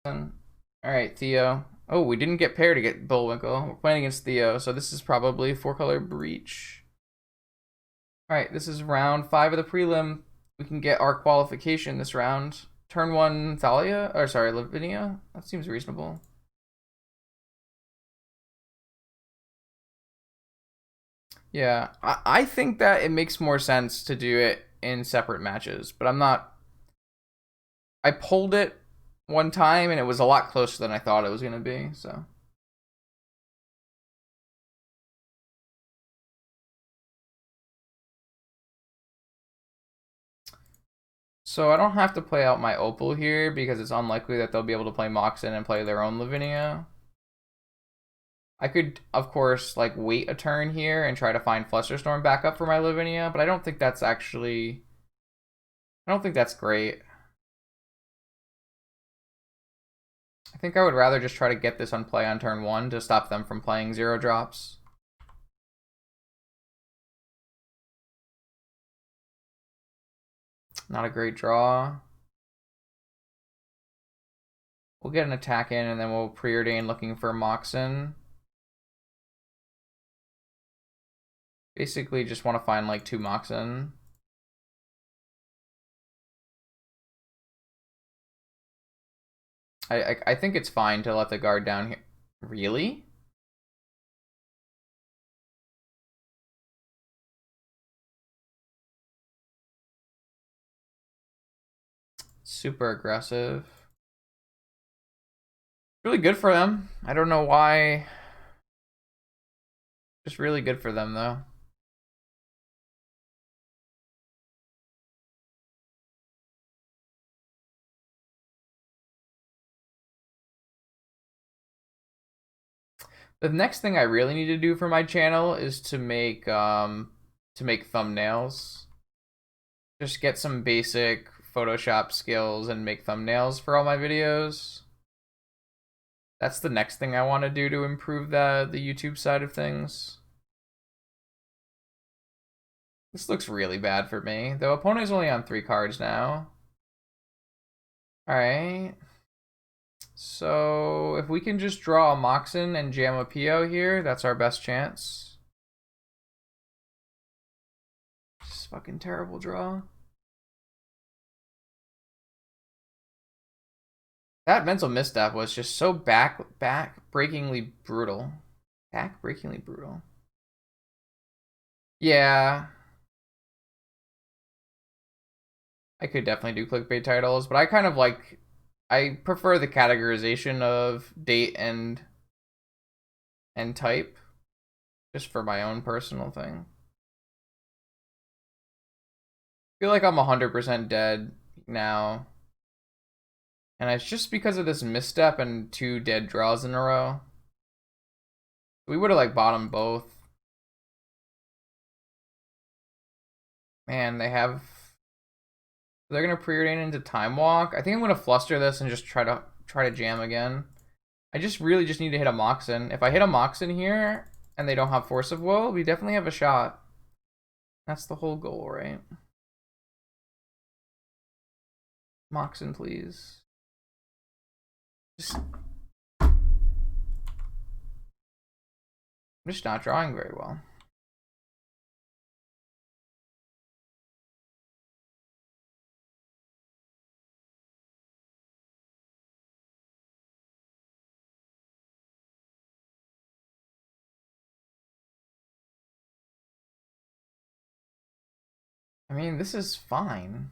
Alright, Theo. Oh, we didn't get pair to get Bullwinkle. We're playing against Theo, so this is probably 4-color Breach. Alright, this is round 5 of the prelim. We can get our qualification this round. Turn 1, Thalia? Or sorry, Lavinia? That seems reasonable. Yeah, I think that it makes more sense to do it in separate matches, but I'm not. I pulled it one time and it was a lot closer than I thought it was going to be, so. So I don't have to play out my Opal here because it's unlikely that they'll be able to play Moxen and play their own Lavinia. I could, of course, like wait a turn here and try to find Flusterstorm back up for my Lavinia, but I don't think that's actually. I don't think that's great. I think I would rather just try to get this on play on turn 1 to stop them from playing 0 drops. Not a great draw. We'll get an attack in and then we'll preordain looking for Moxen. Basically just want to find like 2 Moxen. I think it's fine to let the guard down here. Really? Super aggressive. Really good for them. I don't know why. Just really good for them though. The next thing I really need to do for my channel is to make thumbnails. Just get some basic Photoshop skills and make thumbnails for all my videos. That's the next thing I want to do to improve the YouTube side of things. This looks really bad for me. The opponent is only on 3 cards now. Alright. So if we can just draw a Moxen and jam a PO here, that's our best chance. Just fucking terrible draw. That mental misstep was just so back-breakingly brutal. Back-breakingly brutal. Yeah. I could definitely do clickbait titles, but I kind of like, I prefer the categorization of date and type, just for my own personal thing. I feel like I'm 100% dead now. And it's just because of this misstep and 2 dead draws in a row. We would have like bottomed both. Man, they're gonna preordain into Time Walk. I think I'm gonna fluster this and just try to jam again. I just really just need to hit a Moxen. If I hit a Moxen here and they don't have Force of Will, we definitely have a shot. That's the whole goal, right? Moxen, please. I'm just not drawing very well. I mean, this is fine.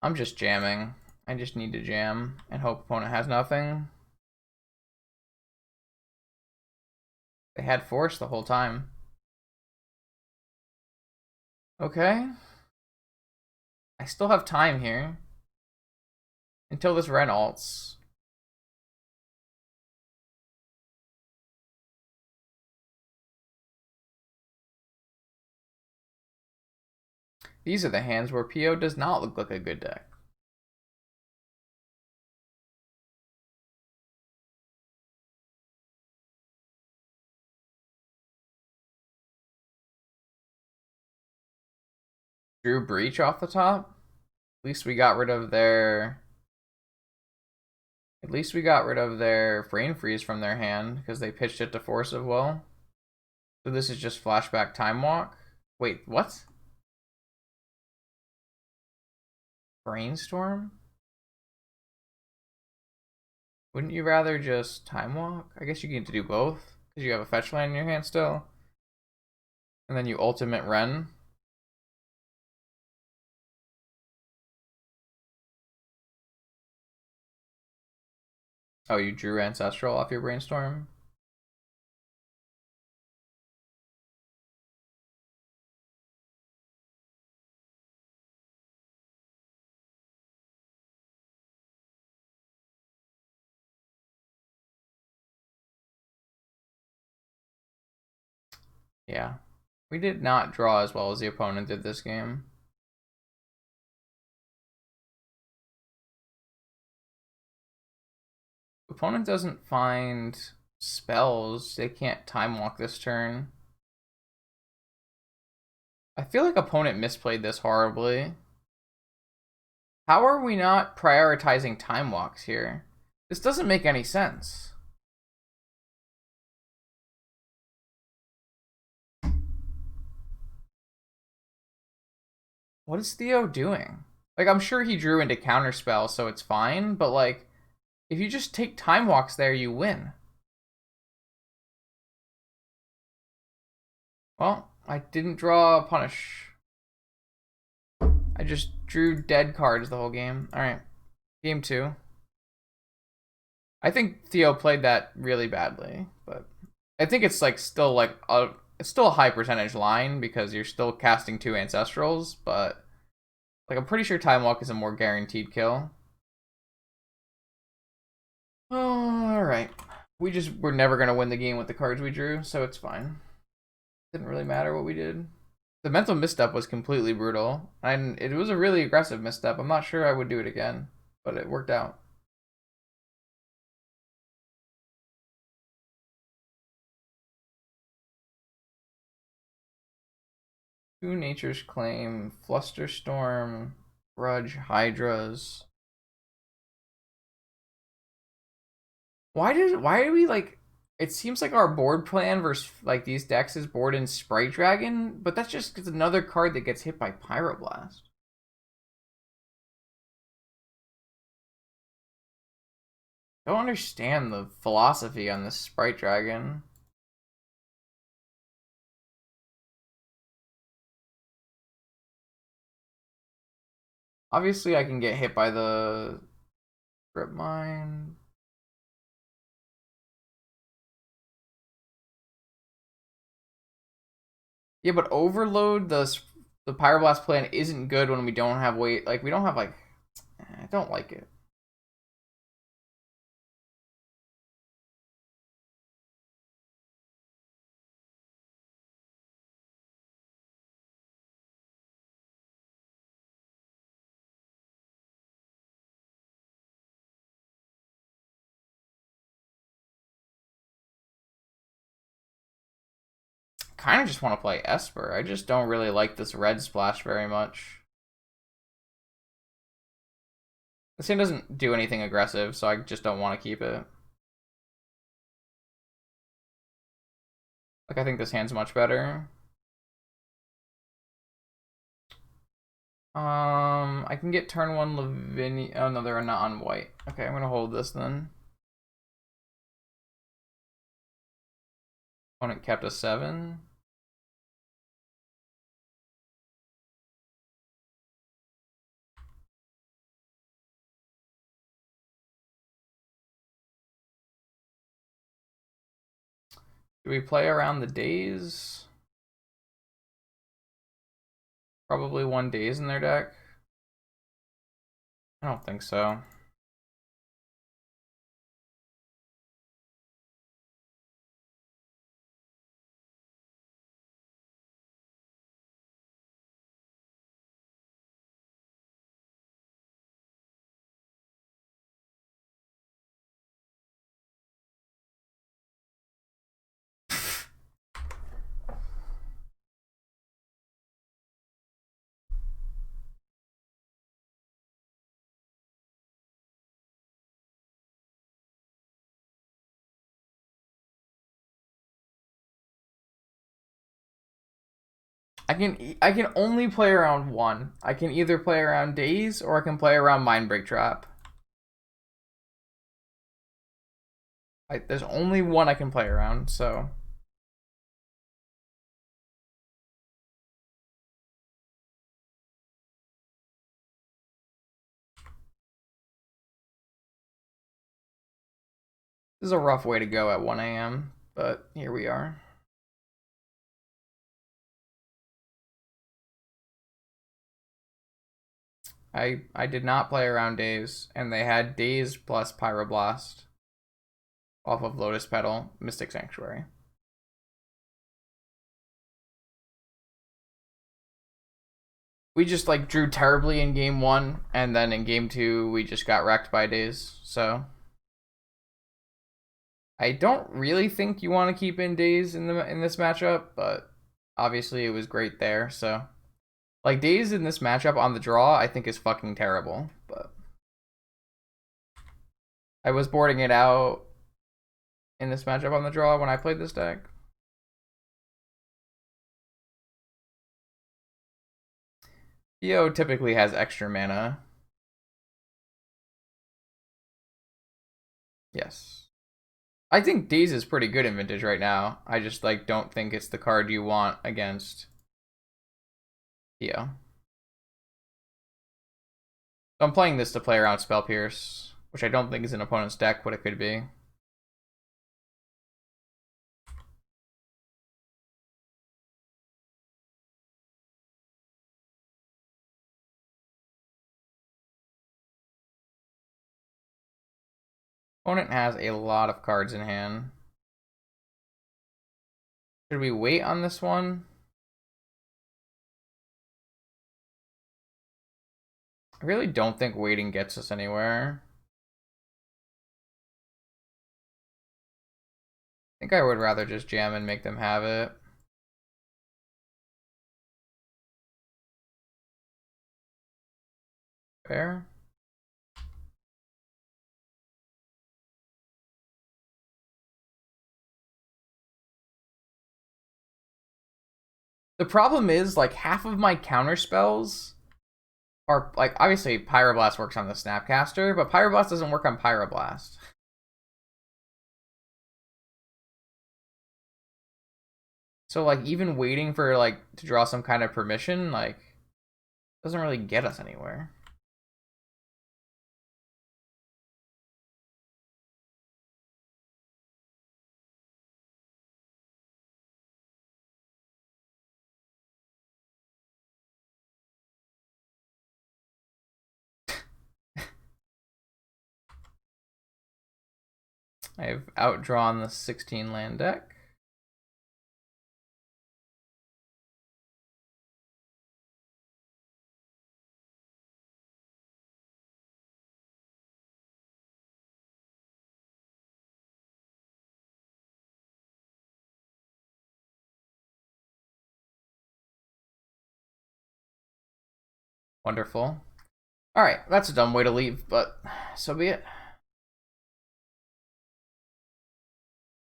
I'm just jamming. I just need to jam and hope opponent has nothing. They had force the whole time. Okay. I still have time here. Until this Wrenn alts. These are the hands where PO does not look like a good deck. Drew Breach off the top. At least we got rid of their. At least we got rid of their Brain Freeze from their hand because they pitched it to Force of Will. So this is just flashback Time Walk. Wait, what? Brainstorm? Wouldn't you rather just Time Walk? I guess you get to do both because you have a fetch land in your hand still. And then you ultimate Wrenn. Oh, you drew Ancestral off your Brainstorm? Yeah. We did not draw as well as the opponent did this game. Opponent doesn't find spells. They can't Time Walk this turn. I feel like opponent misplayed this horribly. How are we not prioritizing Time Walks here? This doesn't make any sense. What is Theo doing? Like, I'm sure he drew into Counterspell, so it's fine, but like, if you just take Time Walks there, you win. Well, I didn't draw a punish. I just drew dead cards the whole game. Alright. Game 2. I think Theo played that really badly, but I think it's like still like it's still a high percentage line because you're still casting 2 Ancestrals, but like I'm pretty sure Time Walk is a more guaranteed kill. Alright. We're never gonna win the game with the cards we drew, so it's fine. Didn't really matter what we did. The mental misstep was completely brutal, and it was a really aggressive misstep. I'm not sure I would do it again, but it worked out. Two Nature's Claim, Flusterstorm, Grudge, Hydras. Why do we like? It seems like our board plan versus like these decks is board in Sprite Dragon, but that's just because another card that gets hit by Pyroblast. I don't understand the philosophy on this Sprite Dragon. Obviously, I can get hit by the Grip Mine. Yeah, but Overload the Pyroblast plan isn't good when we don't have weight. Like we don't have like. I don't like it. Kind of just want to play Esper. I just don't really like this red splash very much. This thing doesn't do anything aggressive, so I just don't want to keep it. Like, I think this hand's much better. I can get turn 1 Lavinia. Oh, no, they're not on white. Okay, I'm going to hold this then. Opponent kept a 7. Do we play around the days? Probably 1 days in their deck. I don't think so. I can only play around one. I can either play around Daze or I can play around Mindbreak Trap. There's only one I can play around, so. This is a rough way to go at 1 a.m., but here we are. I did not play around Daze, and they had Daze plus Pyroblast off of Lotus Petal, Mystic Sanctuary. We just like drew terribly in game 1, and then in game 2 we just got wrecked by Daze, so I don't really think you want to keep in Daze in this matchup, but obviously it was great there, so like Daze in this matchup on the draw I think is fucking terrible, but I was boarding it out in this matchup on the draw when I played this deck. Theo typically has extra mana. Yes. I think Daze is pretty good in Vintage right now. I just like don't think it's the card you want against Theo. So I'm playing this to play around Spell Pierce, which I don't think is an opponent's deck, what it could be. Opponent has a lot of cards in hand. Should we wait on this one? I really don't think waiting gets us anywhere. I think I would rather just jam and make them have it. Fair. The problem is, like, half of my counter spells are, like, obviously Pyroblast works on the Snapcaster, but Pyroblast doesn't work on Pyroblast. So, like, even waiting for, like, to draw some kind of permission, like, doesn't really get us anywhere. I've outdrawn the 16 land deck. Wonderful. Alright, that's a dumb way to leave, but so be it.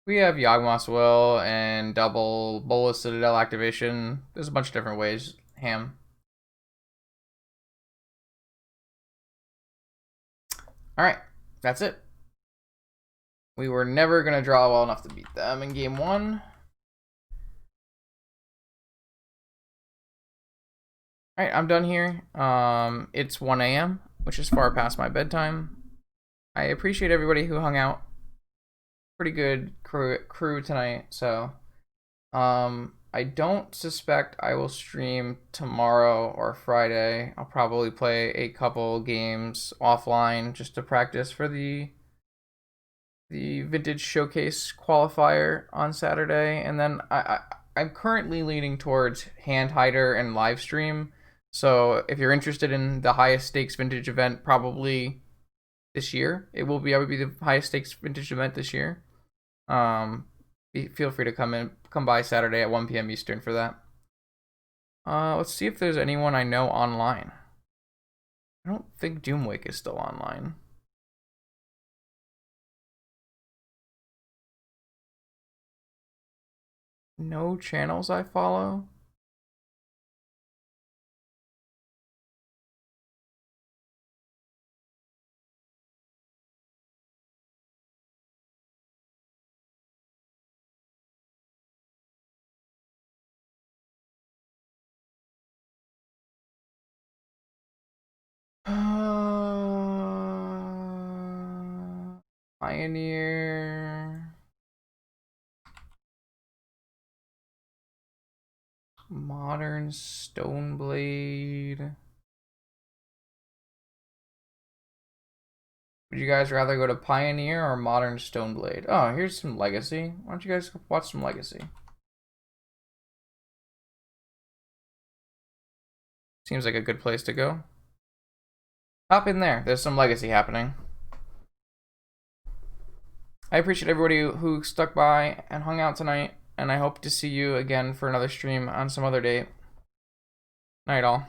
We have Yawgmoth's Will and double Bolas Citadel activation. There's a bunch of different ways. Ham. Alright, that's it. We were never going to draw well enough to beat them in game 1. Alright, I'm done here. It's 1 a.m., which is far past my bedtime. I appreciate everybody who hung out. Pretty good crew tonight, so I don't suspect I will stream tomorrow or Friday. I'll probably play a couple games offline just to practice for the Vintage Showcase qualifier on Saturday, and then I'm currently leaning towards Hand Hider and live stream. So if you're interested in the highest stakes Vintage event, probably this year, it would be the highest stakes Vintage event this year. Feel free to come by Saturday at 1 p.m. Eastern for that. Let's see if there's anyone I know online. I don't think Doomwake is still online. No channels I follow. Pioneer. Modern Stoneblade. Would you guys rather go to Pioneer or Modern Stoneblade? Oh, here's some Legacy. Why don't you guys watch some Legacy? Seems like a good place to go. Hop in there. There's some Legacy happening. I appreciate everybody who stuck by and hung out tonight, and I hope to see you again for another stream on some other date. Night all.